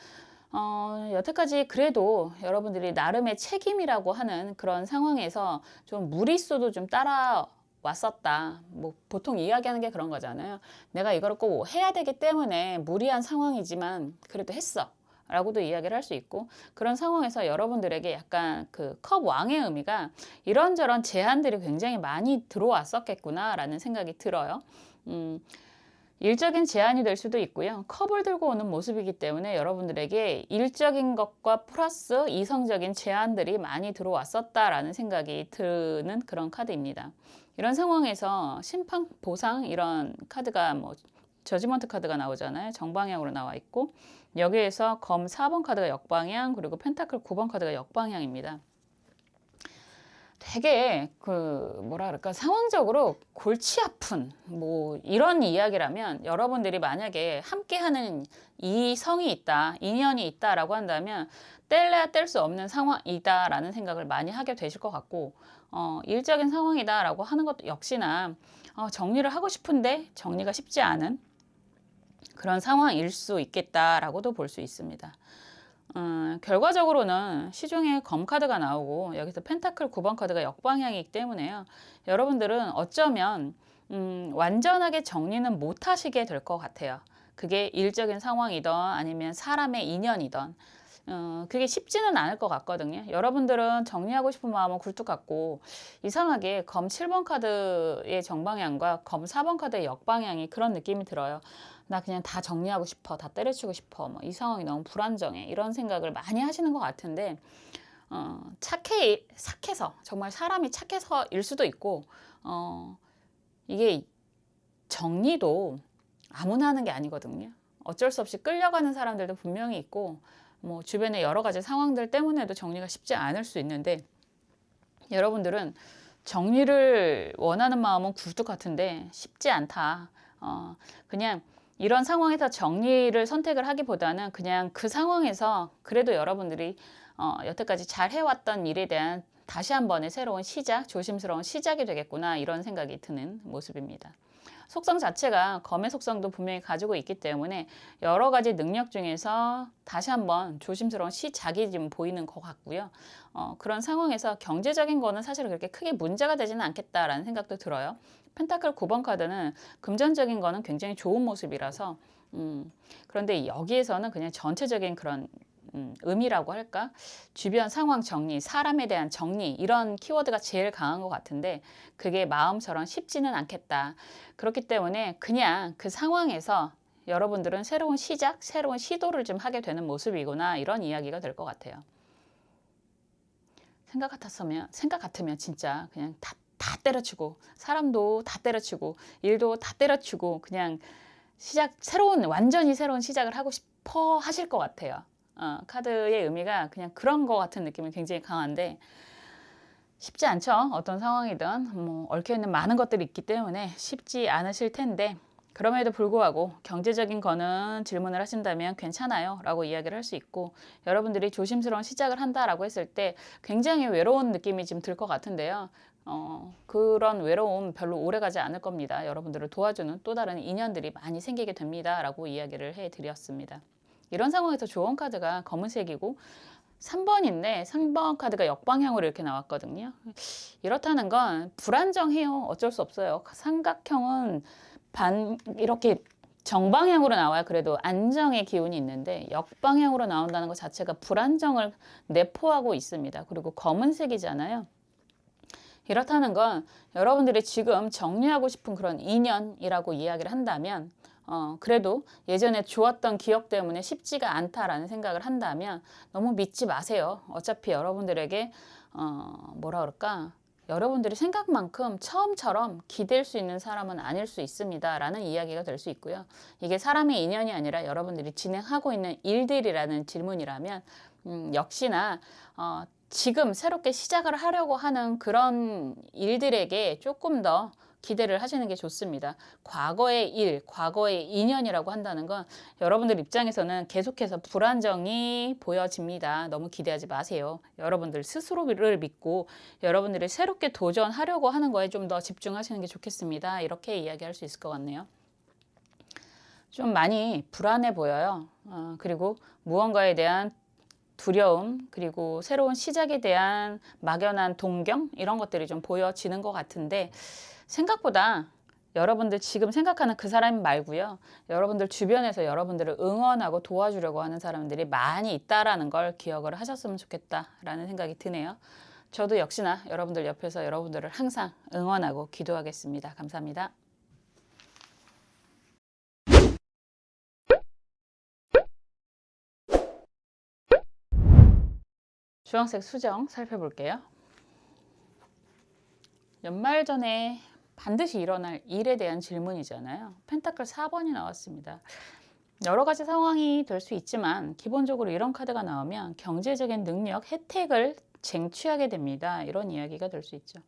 여태까지 그래도 여러분들이 나름의 책임이라고 하는 그런 상황에서 좀 무리수도 좀 왔었다. 뭐 보통 이야기하는 게 그런 거잖아요. 내가 이걸 꼭 해야 되기 때문에 무리한 상황이지만 그래도 했어. 라고도 이야기를 할 수 있고 그런 상황에서 여러분들에게 약간 그 컵 왕의 의미가 이런저런 제안들이 굉장히 많이 들어왔었겠구나 라는 생각이 들어요. 일적인 제안이 될 수도 있고요. 컵을 들고 오는 모습이기 때문에 여러분들에게 일적인 것과 플러스 이성적인 제안들이 많이 들어왔었다라는 생각이 드는 그런 카드입니다. 이런 상황에서 심판, 보상 이런 카드가 뭐 저지먼트 카드가 나오잖아요. 정방향으로 나와 있고 여기에서 검 4번 카드가 역방향 그리고 펜타클 9번 카드가 역방향입니다. 되게 그 뭐라 그럴까 상황적으로 골치 아픈 뭐 이런 이야기라면 여러분들이 만약에 함께하는 이성이 있다, 인연이 있다라고 한다면 뗄래야 뗄 수 없는 상황이다라는 생각을 많이 하게 되실 것 같고 일적인 상황이다라고 하는 것도 역시나 정리를 하고 싶은데 정리가 쉽지 않은 그런 상황일 수 있겠다라고도 볼 수 있습니다. 결과적으로는 시중에 검 카드가 나오고 여기서 펜타클 9번 카드가 역방향이기 때문에요. 여러분들은 어쩌면 완전하게 정리는 못 하시게 될 것 같아요. 그게 일적인 상황이든 아니면 사람의 인연이든 그게 쉽지는 않을 것 같거든요. 여러분들은 정리하고 싶은 마음은 굴뚝 같고 이상하게 검 7번 카드의 정방향과 검 4번 카드의 역방향이 그런 느낌이 들어요. 나 그냥 다 정리하고 싶어. 다 때려치고 싶어. 뭐 이 상황이 너무 불안정해. 이런 생각을 많이 하시는 것 같은데 착해서 정말 사람이 착해서일 수도 있고 이게 정리도 아무나 하는 게 아니거든요. 어쩔 수 없이 끌려가는 사람들도 분명히 있고 뭐 주변의 여러 가지 상황들 때문에도 정리가 쉽지 않을 수 있는데 여러분들은 정리를 원하는 마음은 굴뚝 같은데 쉽지 않다. 그냥 이런 상황에서 정리를 선택을 하기보다는 그냥 그 상황에서 그래도 여러분들이 여태까지 잘 해왔던 일에 대한 다시 한 번의 새로운 시작, 조심스러운 시작이 되겠구나 이런 생각이 드는 모습입니다. 속성 자체가 검의 속성도 분명히 가지고 있기 때문에 여러 가지 능력 중에서 다시 한번 조심스러운 시작이 좀 보이는 것 같고요. 그런 상황에서 경제적인 거는 사실 그렇게 크게 문제가 되지는 않겠다라는 생각도 들어요. 펜타클 9번 카드는 금전적인 거는 굉장히 좋은 모습이라서 그런데 여기에서는 그냥 전체적인 그런 의미라고 할까? 주변 상황 정리, 사람에 대한 정리 이런 키워드가 제일 강한 것 같은데 그게 마음처럼 쉽지는 않겠다. 그렇기 때문에 그냥 그 상황에서 여러분들은 새로운 시작, 새로운 시도를 좀 하게 되는 모습이구나 이런 이야기가 될 것 같아요. 생각 같으면 진짜 그냥 다 때려치고 사람도 다 때려치고 일도 다 때려치고 그냥 완전히 새로운 시작을 하고 싶어 하실 것 같아요. 카드의 의미가 그냥 그런 것 같은 느낌이 굉장히 강한데 쉽지 않죠. 어떤 상황이든 뭐 얽혀있는 많은 것들이 있기 때문에 쉽지 않으실 텐데 그럼에도 불구하고 경제적인 거는 질문을 하신다면 괜찮아요 라고 이야기를 할 수 있고 여러분들이 조심스러운 시작을 한다라고 했을 때 굉장히 외로운 느낌이 좀 들 것 같은데요. 그런 외로움 별로 오래가지 않을 겁니다. 여러분들을 도와주는 또 다른 인연들이 많이 생기게 됩니다 라고 이야기를 해드렸습니다. 이런 상황에서 좋은 카드가 검은색이고 3번인데 3번 카드가 역방향으로 이렇게 나왔거든요. 이렇다는 건 불안정해요. 어쩔 수 없어요. 삼각형은 이렇게 정방향으로 나와야 그래도 안정의 기운이 있는데 역방향으로 나온다는 것 자체가 불안정을 내포하고 있습니다. 그리고 검은색이잖아요. 이렇다는 건 여러분들이 지금 정리하고 싶은 그런 인연이라고 이야기를 한다면 그래도 예전에 좋았던 기억 때문에 쉽지가 않다라는 생각을 한다면 너무 믿지 마세요. 어차피 여러분들에게 뭐라 그럴까? 여러분들이 생각만큼 처음처럼 기댈 수 있는 사람은 아닐 수 있습니다. 라는 이야기가 될 수 있고요. 이게 사람의 인연이 아니라 여러분들이 진행하고 있는 일들이라는 질문이라면 역시나 지금 새롭게 시작을 하려고 하는 그런 일들에게 조금 더 기대를 하시는 게 좋습니다. 과거의 일, 과거의 인연이라고 한다는 건 여러분들 입장에서는 계속해서 불안정이 보여집니다. 너무 기대하지 마세요. 여러분들 스스로를 믿고 여러분들이 새롭게 도전하려고 하는 거에 좀 더 집중하시는 게 좋겠습니다. 이렇게 이야기할 수 있을 것 같네요. 좀 많이 불안해 보여요. 그리고 무언가에 대한 두려움, 그리고 새로운 시작에 대한 막연한 동경 이런 것들이 좀 보여지는 것 같은데 생각보다 여러분들 지금 생각하는 그 사람 말고요. 여러분들 주변에서 여러분들을 응원하고 도와주려고 하는 사람들이 많이 있다라는 걸 기억을 하셨으면 좋겠다라는 생각이 드네요. 저도 역시나 여러분들 옆에서 여러분들을 항상 응원하고 기도하겠습니다. 감사합니다. 주황색 수정 살펴볼게요. 연말 전에 반드시 일어날 일에 대한 질문이잖아요. 펜타클 4번이 나왔습니다. 여러 가지 상황이 될 수 있지만 기본적으로 이런 카드가 나오면 경제적인 능력, 혜택을 쟁취하게 됩니다. 이런 이야기가 될 수 있죠.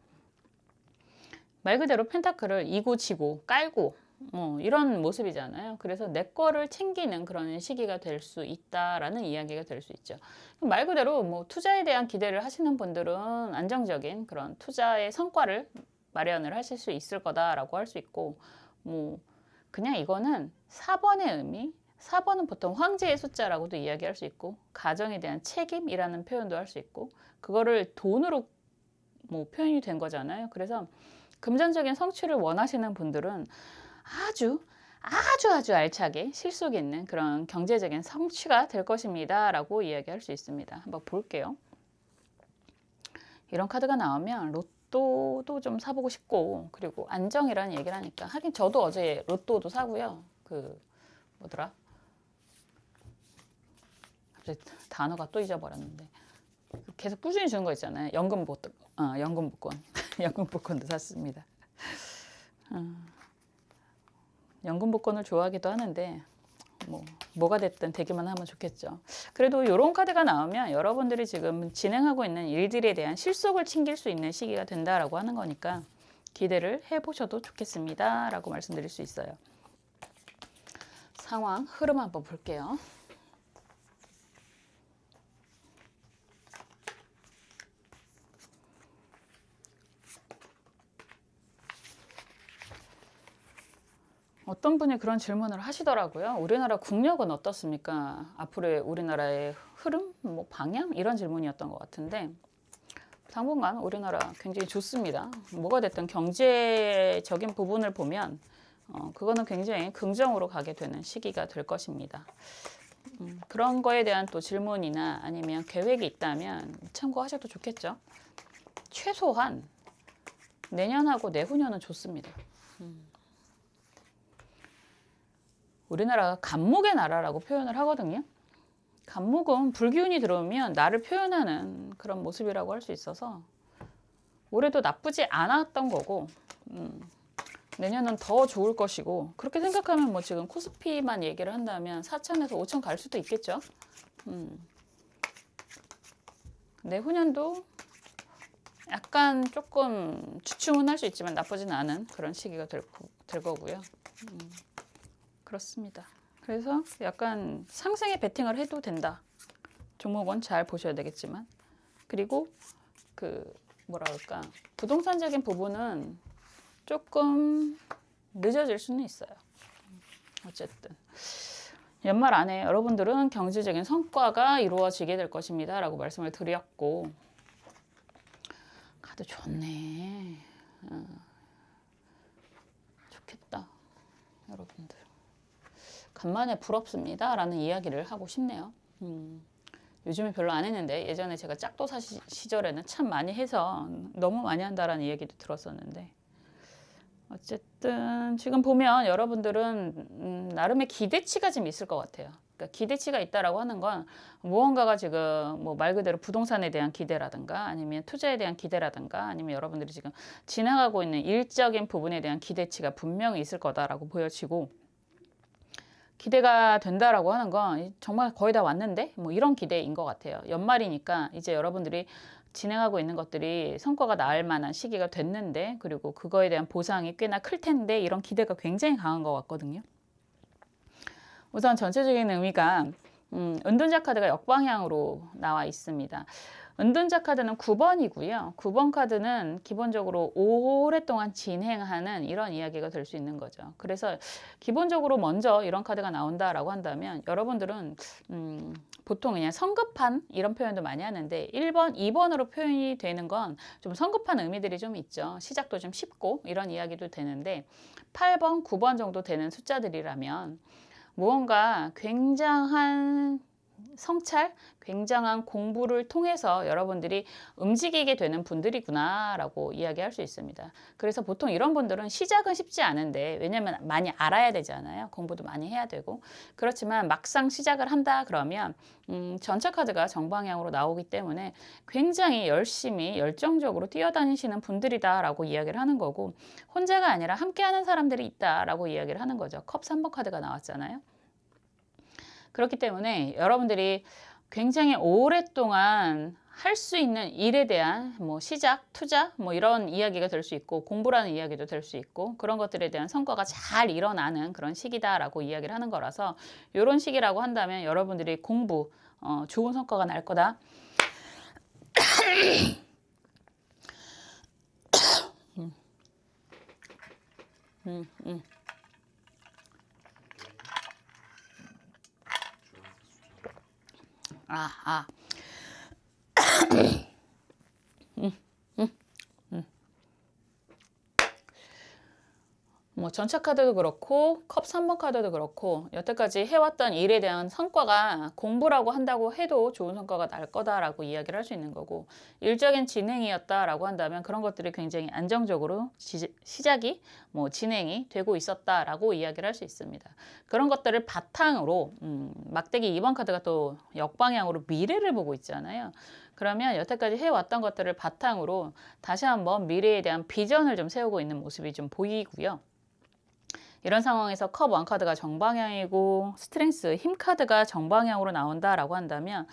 말 그대로 펜타클을 이고 지고 깔고 이런 모습이잖아요. 그래서 내 거를 챙기는 그런 시기가 될 수 있다라는 이야기가 될 수 있죠. 말 그대로 뭐 투자에 대한 기대를 하시는 분들은 안정적인 그런 투자의 성과를 마련을 하실 수 있을 거다라고 할 수 있고 뭐 그냥 이거는 4번의 의미 4번은 보통 황제의 숫자라고도 이야기할 수 있고 가정에 대한 책임이라는 표현도 할 수 있고 그거를 돈으로 뭐 표현이 된 거잖아요. 그래서 금전적인 성취를 원하시는 분들은 아주 알차게 실속 있는 그런 경제적인 성취가 될 것입니다. 라고 이야기할 수 있습니다. 한번 볼게요. 이런 카드가 나오면 로또도 좀 사보고 싶고 그리고 안정이라는 얘기를 하니까 하긴 저도 어제 로또도 사고요. 뭐더라? 갑자기 단어가 또 잊어버렸는데 계속 꾸준히 주는 거 있잖아요. 연금 복권. 연금 복권도 샀습니다. 연금 복권을 좋아하기도 하는데 뭐가 됐든 되기만 하면 좋겠죠. 그래도 이런 카드가 나오면 여러분들이 지금 진행하고 있는 일들에 대한 실속을 챙길 수 있는 시기가 된다라고 하는 거니까 기대를 해보셔도 좋겠습니다. 라고 말씀드릴 수 있어요. 상황 흐름 한번 볼게요. 어떤 분이 그런 질문을 하시더라고요. 우리나라 국력은 어떻습니까? 앞으로의 우리나라의 흐름, 뭐 방향 이런 질문이었던 것 같은데 당분간 우리나라 굉장히 좋습니다. 뭐가 됐든 경제적인 부분을 보면 그거는 굉장히 긍정으로 가게 되는 시기가 될 것입니다. 그런 거에 대한 또 질문이나 아니면 계획이 있다면 참고하셔도 좋겠죠. 최소한 내년하고 내후년은 좋습니다. 우리나라가 간목의 나라라고 표현을 하거든요. 간목은 불기운이 들어오면 나를 표현하는 그런 모습이라고 할 수 있어서 올해도 나쁘지 않았던 거고 내년은 더 좋을 것이고, 그렇게 생각하면 뭐 지금 코스피만 얘기를 한다면 4천에서 5천 갈 수도 있겠죠. 내후년도 약간 조금 주춤은 할 수 있지만 나쁘진 않은 그런 시기가 될 거고요. 그렇습니다. 그래서 약간 상승에 베팅을 해도 된다. 종목은 잘 보셔야 되겠지만, 그리고 그 뭐라 그럴까, 부동산적인 부분은 조금 늦어질 수는 있어요. 어쨌든 연말 안에 여러분들은 경제적인 성과가 이루어지게 될 것입니다 라고 말씀을 드렸고, 카드 좋네. 좋겠다. 여러분들 간만에 부럽습니다 라는 이야기를 하고 싶네요. 요즘에 별로 안 했는데 예전에 제가 짝도사 시절에는 참 많이 해서 너무 많이 한다라는 이야기도 들었었는데, 어쨌든 지금 보면 여러분들은 나름의 기대치가 좀 있을 것 같아요. 그러니까 기대치가 있다라고 하는 건 무언가가 지금 뭐 말 그대로 부동산에 대한 기대라든가 아니면 투자에 대한 기대라든가 아니면 여러분들이 지금 지나가고 있는 일적인 부분에 대한 기대치가 분명히 있을 거다라고 보여지고, 기대가 된다라고 하는 건 정말 거의 다 왔는데 뭐 이런 기대인 것 같아요. 연말이니까 이제 여러분들이 진행하고 있는 것들이 성과가 나을 만한 시기가 됐는데, 그리고 그거에 대한 보상이 꽤나 클 텐데 이런 기대가 굉장히 강한 것 같거든요. 우선 전체적인 의미가 은둔자 카드가 역방향으로 나와 있습니다. 은둔자 카드는 9번이고요. 9번 카드는 기본적으로 오랫동안 진행하는 이런 이야기가 될 수 있는 거죠. 그래서 기본적으로 먼저 이런 카드가 나온다라고 한다면 여러분들은 보통 그냥 성급한 이런 표현도 많이 하는데 1번, 2번으로 표현이 되는 건 좀 성급한 의미들이 좀 있죠. 시작도 좀 쉽고 이런 이야기도 되는데 8번, 9번 정도 되는 숫자들이라면 무언가 굉장한 성찰, 굉장한 공부를 통해서 여러분들이 움직이게 되는 분들이구나 라고 이야기할 수 있습니다. 그래서 보통 이런 분들은 시작은 쉽지 않은데, 왜냐면 많이 알아야 되잖아요. 공부도 많이 해야 되고. 그렇지만 막상 시작을 한다 그러면 전차 카드가 정방향으로 나오기 때문에 굉장히 열심히 열정적으로 뛰어다니시는 분들이다 라고 이야기를 하는 거고, 혼자가 아니라 함께하는 사람들이 있다 라고 이야기를 하는 거죠. 컵 3번 카드가 나왔잖아요. 그렇기 때문에 여러분들이 굉장히 오랫동안 할 수 있는 일에 대한 뭐 시작, 투자 뭐 이런 이야기가 될 수 있고, 공부라는 이야기도 될 수 있고, 그런 것들에 대한 성과가 잘 일어나는 그런 시기다라고 이야기를 하는 거라서, 이런 시기라고 한다면 여러분들이 공부 좋은 성과가 날 거다. 뭐 전차 카드도 그렇고 컵 3번 카드도 그렇고 여태까지 해왔던 일에 대한 성과가 공부라고 한다고 해도 좋은 성과가 날 거다라고 이야기를 할 수 있는 거고, 일적인 진행이었다라고 한다면 그런 것들이 굉장히 안정적으로 시작이 뭐 진행이 되고 있었다라고 이야기를 할 수 있습니다. 그런 것들을 바탕으로 막대기 2번 카드가 또 역방향으로 미래를 보고 있잖아요. 그러면 여태까지 해왔던 것들을 바탕으로 다시 한번 미래에 대한 비전을 좀 세우고 있는 모습이 좀 보이고요. 이런 상황에서 컵 1 카드가 정방향이고 스트렝스 힘 카드가 정방향으로 나온다라고 한다면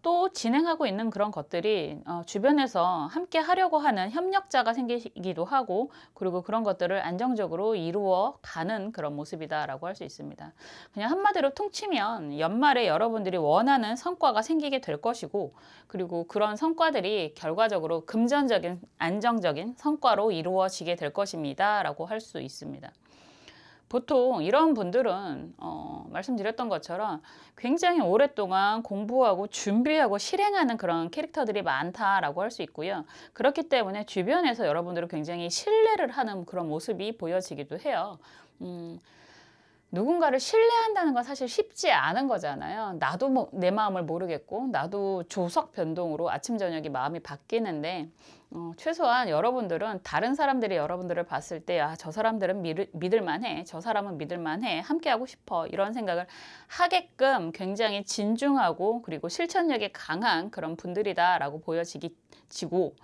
또 진행하고 있는 그런 것들이 주변에서 함께 하려고 하는 협력자가 생기기도 하고, 그리고 그런 것들을 안정적으로 이루어 가는 그런 모습이다라고 할 수 있습니다. 그냥 한마디로 퉁치면 연말에 여러분들이 원하는 성과가 생기게 될 것이고, 그리고 그런 성과들이 결과적으로 금전적인 안정적인 성과로 이루어지게 될 것입니다 라고 할 수 있습니다. 보통 이런 분들은 말씀드렸던 것처럼 굉장히 오랫동안 공부하고 준비하고 실행하는 그런 캐릭터들이 많다라고 할 수 있고요. 그렇기 때문에 주변에서 여러분들은 굉장히 신뢰를 하는 그런 모습이 보여지기도 해요. 누군가를 신뢰한다는 건 사실 쉽지 않은 거잖아요. 나도 뭐 내 마음을 모르겠고 나도 조석 변동으로 아침 저녁이 마음이 바뀌는데 최소한 여러분들은 다른 사람들이 여러분들을 봤을 때 아, 저 사람들은 믿을만해. 저 사람은 믿을만해. 함께하고 싶어. 이런 생각을 하게끔 굉장히 진중하고 그리고 실천력이 강한 그런 분들이다라고 보여지고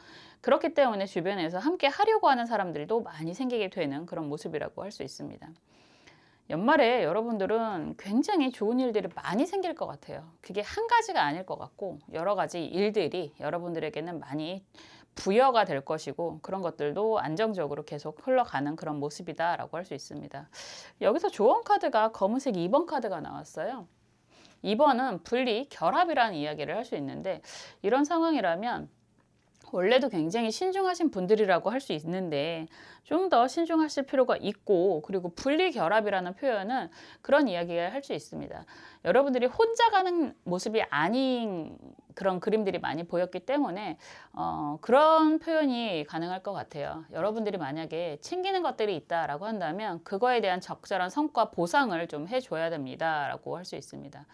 그렇기 때문에 주변에서 함께 하려고 하는 사람들도 많이 생기게 되는 그런 모습이라고 할 수 있습니다. 연말에 여러분들은 굉장히 좋은 일들이 많이 생길 것 같아요. 그게 한 가지가 아닐 것 같고 여러 가지 일들이 여러분들에게는 많이 부여가 될 것이고 그런 것들도 안정적으로 계속 흘러가는 그런 모습이다라고 할 수 있습니다. 여기서 조언 카드가 검은색 2번 카드가 나왔어요. 2번은 분리, 결합이라는 이야기를 할 수 있는데 이런 상황이라면 원래도 굉장히 신중하신 분들이라고 할 수 있는데 좀 더 신중하실 필요가 있고 그리고 분리결합이라는 표현은 그런 이야기를 할 수 있습니다. 여러분들이 혼자 가는 모습이 아닌 그런 그림들이 많이 보였기 때문에 그런 표현이 가능할 것 같아요. 여러분들이 만약에 챙기는 것들이 있다라고 한다면 그거에 대한 적절한 성과 보상을 좀 해줘야 됩니다라고 할 수 있습니다.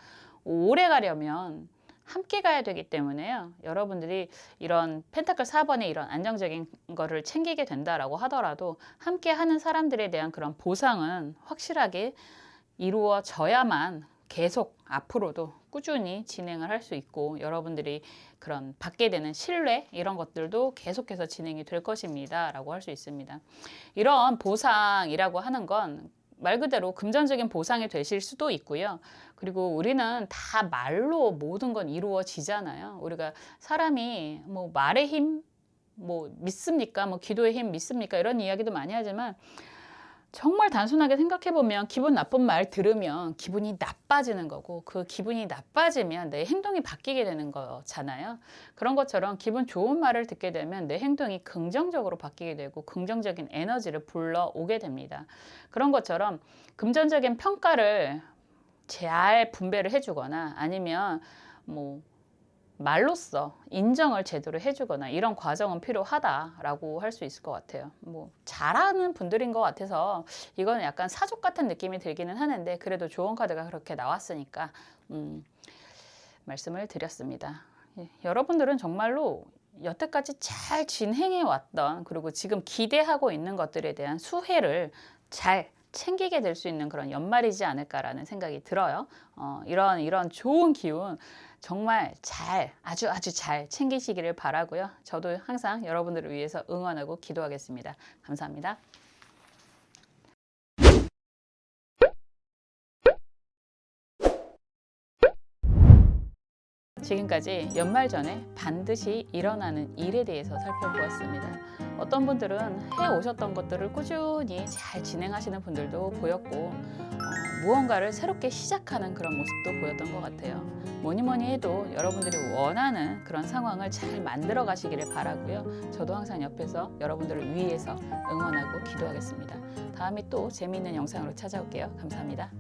오래 가려면 함께 가야 되기 때문에요. 여러분들이 이런 펜타클 4번의 이런 안정적인 거를 챙기게 된다라고 하더라도 함께 하는 사람들에 대한 그런 보상은 확실하게 이루어져야만 계속 앞으로도 꾸준히 진행을 할 수 있고 여러분들이 그런 받게 되는 신뢰 이런 것들도 계속해서 진행이 될 것입니다 라고 할 수 있습니다. 이런 보상이라고 하는 건 말 그대로 금전적인 보상이 되실 수도 있고요. 그리고 우리는 다 말로 모든 건 이루어지잖아요. 우리가 사람이 뭐 말의 힘, 뭐 믿습니까? 뭐 기도의 힘 믿습니까? 이런 이야기도 많이 하지만 정말 단순하게 생각해 보면 기분 나쁜 말 들으면 기분이 나빠지는 거고 그 기분이 나빠지면 내 행동이 바뀌게 되는 거잖아요. 그런 것처럼 기분 좋은 말을 듣게 되면 내 행동이 긍정적으로 바뀌게 되고 긍정적인 에너지를 불러오게 됩니다. 그런 것처럼 금전적인 평가를 잘 분배를 해주거나 아니면 뭐 말로써 인정을 제대로 해주거나 이런 과정은 필요하다라고 할 수 있을 것 같아요. 뭐 잘하는 분들인 것 같아서 이거는 약간 사족 같은 느낌이 들기는 하는데 그래도 좋은 카드가 그렇게 나왔으니까 말씀을 드렸습니다. 여러분들은 정말로 여태까지 잘 진행해 왔던 그리고 지금 기대하고 있는 것들에 대한 수혜를 잘 챙기게 될 수 있는 그런 연말이지 않을까라는 생각이 들어요. 이런 좋은 기운 정말 아주 잘 챙기시기를 바라고요. 저도 항상 여러분들을 위해서 응원하고 기도하겠습니다. 감사합니다. 지금까지 연말 전에 반드시 일어나는 일에 대해서 살펴보았습니다. 어떤 분들은 해오셨던 것들을 꾸준히 잘 진행하시는 분들도 보였고 무언가를 새롭게 시작하는 그런 모습도 보였던 것 같아요. 뭐니 해도 여러분들이 원하는 그런 상황을 잘 만들어 가시기를 바라고요. 저도 항상 옆에서 여러분들을 위해서 응원하고 기도하겠습니다. 다음에 또 재미있는 영상으로 찾아올게요. 감사합니다.